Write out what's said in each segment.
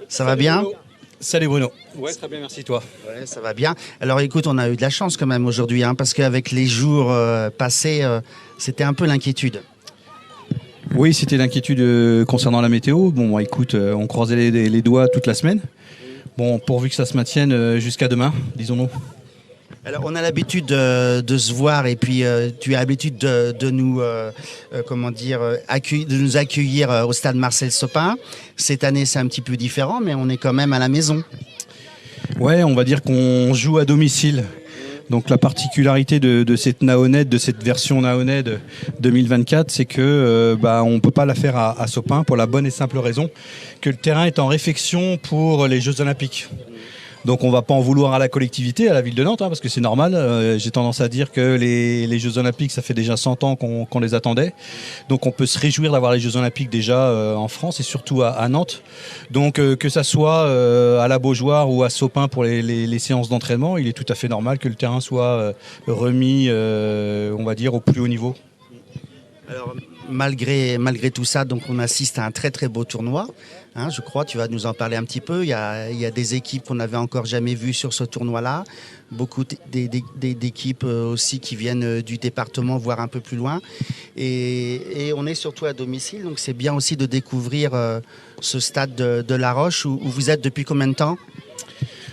Ça va bien? Bruno. Salut Bruno. Ouais, très bien, merci toi. Ouais, ça va bien. Alors écoute, on a eu de la chance quand même aujourd'hui, parce qu'avec les jours passés, c'était un peu l'inquiétude. Oui, c'était l'inquiétude concernant la météo. Bon, écoute, on croisait les doigts toute la semaine. Bon, pourvu que ça se maintienne jusqu'à demain, disons-nous. Alors on a l'habitude de se voir et puis tu as l'habitude de nous, de nous accueillir au stade Marcel Sopin. Cette année c'est un petit peu différent, mais on est quand même à la maison. Ouais, on va dire qu'on joue à domicile. Donc la particularité de cette Naoned, de cette version Naoned 2024, c'est que on peut pas la faire à Sopin pour la bonne et simple raison que le terrain est en réfection pour les Jeux Olympiques. Donc on va pas en vouloir à la collectivité, à la ville de Nantes, parce que c'est normal. J'ai tendance à dire que les Jeux Olympiques, ça fait déjà 100 ans qu'on les attendait. Donc on peut se réjouir d'avoir les Jeux Olympiques déjà en France et surtout à Nantes. Donc que ça soit à la Beaujoire ou à Sopin pour les séances d'entraînement, il est tout à fait normal que le terrain soit remis, on va dire, au plus haut niveau. Alors, malgré tout ça, donc on assiste à un très très beau tournoi. Je crois, tu vas nous en parler un petit peu. Il y a des équipes qu'on n'avait encore jamais vues sur ce tournoi-là. Beaucoup d'équipes aussi qui viennent du département, voire un peu plus loin. Et on est surtout à domicile, donc c'est bien aussi de découvrir ce stade de La Roche où vous êtes depuis combien de temps ?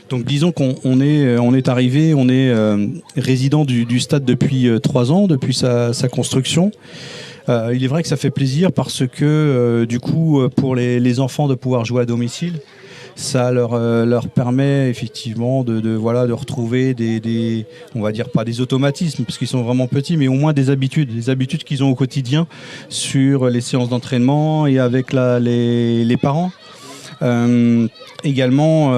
Donc disons qu'on est arrivé, on est résident du stade depuis 3 ans, depuis sa construction. Il est vrai que ça fait plaisir parce que du coup pour les enfants de pouvoir jouer à domicile, ça leur permet effectivement de retrouver des on va dire pas des automatismes parce qu'ils sont vraiment petits, mais au moins des habitudes qu'ils ont au quotidien sur les séances d'entraînement et avec les parents. Également,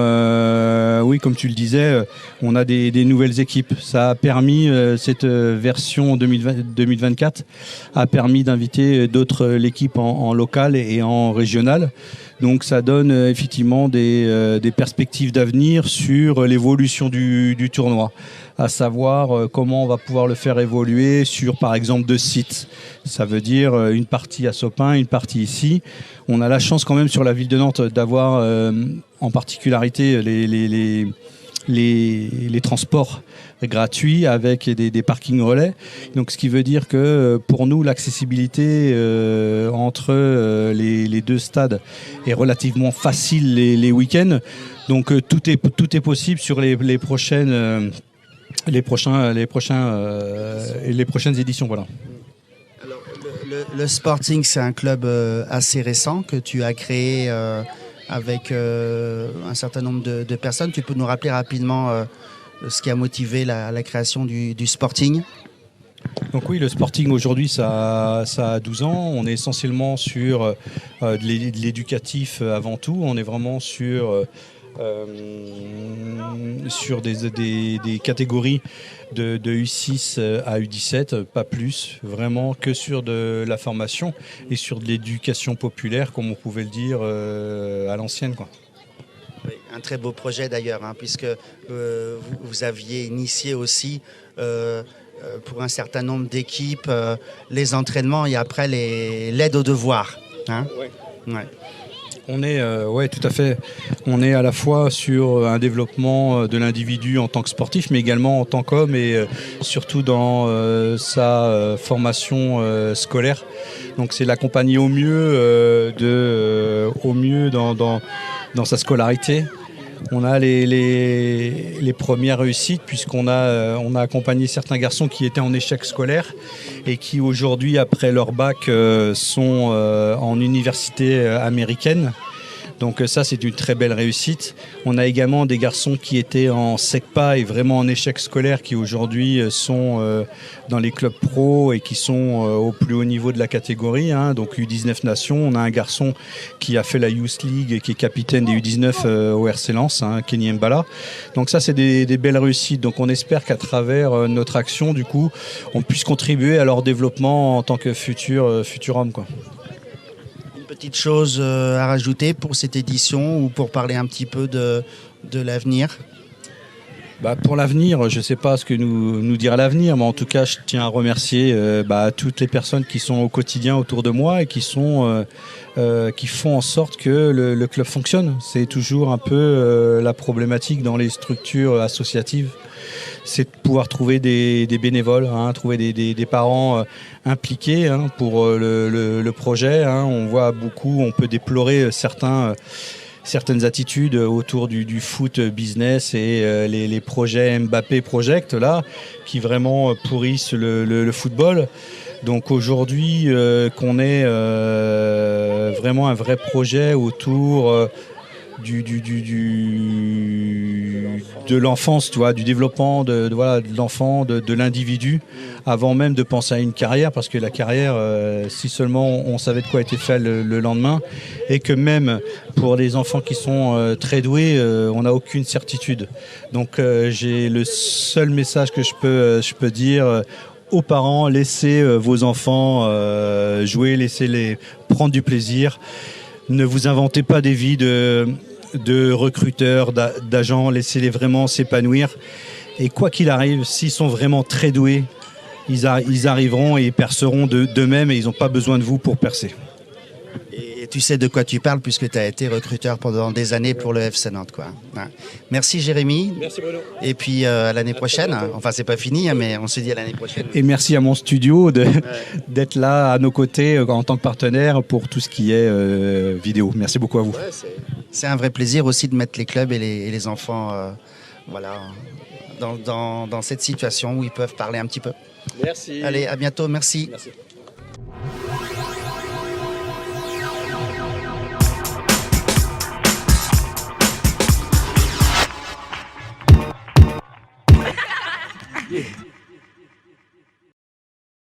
oui, comme tu le disais, on a des nouvelles équipes. Ça a permis, cette version 2024 a permis d'inviter l'équipe en local et en régional. Donc ça donne effectivement des perspectives d'avenir sur l'évolution du tournoi, à savoir comment on va pouvoir le faire évoluer sur par exemple 2 sites. Ça veut dire une partie à Sopin, une partie ici. On a la chance quand même sur la ville de Nantes d'avoir en particularité les transports gratuits avec des parkings relais. Donc ce qui veut dire que pour nous l'accessibilité entre les 2 stades est relativement facile les week-ends. Donc tout est possible sur les prochaines éditions, voilà. Alors, le Sporting, c'est un club assez récent que tu as créé avec un certain nombre de personnes. Tu peux nous rappeler rapidement ce qui a motivé la création du Sporting ? Donc oui, le Sporting aujourd'hui, ça a 12 ans. On est essentiellement sur de l'éducatif avant tout. On est vraiment sur des catégories de U6 à U17, pas plus, vraiment que sur de la formation et sur de l'éducation populaire, comme on pouvait le dire à l'ancienne, quoi. Oui, un très beau projet d'ailleurs, puisque vous aviez initié aussi pour un certain nombre d'équipes les entraînements et après l'aide aux devoirs. Ouais. On est, tout à fait. On est à la fois sur un développement de l'individu en tant que sportif, mais également en tant qu'homme et surtout dans sa formation scolaire. Donc c'est l'accompagner au mieux, dans sa scolarité. On a les premières réussites puisqu'on a accompagné certains garçons qui étaient en échec scolaire et qui aujourd'hui, après leur bac, sont en université américaine. Donc ça, c'est une très belle réussite. On a également des garçons qui étaient en SECPA et vraiment en échec scolaire qui aujourd'hui sont dans les clubs pro et qui sont au plus haut niveau de la catégorie, donc U19 Nations. On a un garçon qui a fait la Youth League et qui est capitaine des U19 au RC Lens, Kenny Mbala. Donc ça, c'est des belles réussites. Donc on espère qu'à travers notre action, du coup, on puisse contribuer à leur développement en tant que futur homme, quoi. Petite chose à rajouter pour cette édition ou pour parler un petit peu de l'avenir ? Pour l'avenir, je ne sais pas ce que nous dira l'avenir, mais en tout cas, je tiens à remercier toutes les personnes qui sont au quotidien autour de moi et qui font en sorte que le club fonctionne. C'est toujours un peu la problématique dans les structures associatives. C'est de pouvoir trouver des bénévoles, trouver des parents impliqués pour le projet. On voit beaucoup, on peut déplorer certaines attitudes autour du foot business et les projets Mbappé Project là, qui vraiment pourrissent le football. Donc aujourd'hui, qu'on ait vraiment un vrai projet autour de l'enfance, tu vois, du développement de l'enfant, de l'individu, avant même de penser à une carrière, parce que la carrière, si seulement on savait de quoi était fait le lendemain, et que même pour les enfants qui sont très doués, on n'a aucune certitude. Donc j'ai le seul message que je peux dire aux parents: laissez vos enfants jouer, laissez-les prendre du plaisir. Ne vous inventez pas des vies de recruteurs, d'agents, laissez-les vraiment s'épanouir. Et quoi qu'il arrive, s'ils sont vraiment très doués, ils arriveront et ils perceront d'eux-mêmes et ils n'ont pas besoin de vous pour percer. Et tu sais de quoi tu parles puisque tu as été recruteur pendant des années pour le FC Nantes, quoi. Ouais. Merci Jérémy. Merci Bruno. Et puis à l'année prochaine. Enfin, c'est pas fini, mais on se dit à l'année prochaine. Et merci à mon studio d'être là à nos côtés en tant que partenaire pour tout ce qui est vidéo. Merci beaucoup à vous. Ouais, c'est un vrai plaisir aussi de mettre les clubs et les enfants dans cette situation où ils peuvent parler un petit peu. Merci. Allez, à bientôt. Merci. Merci. Yeah.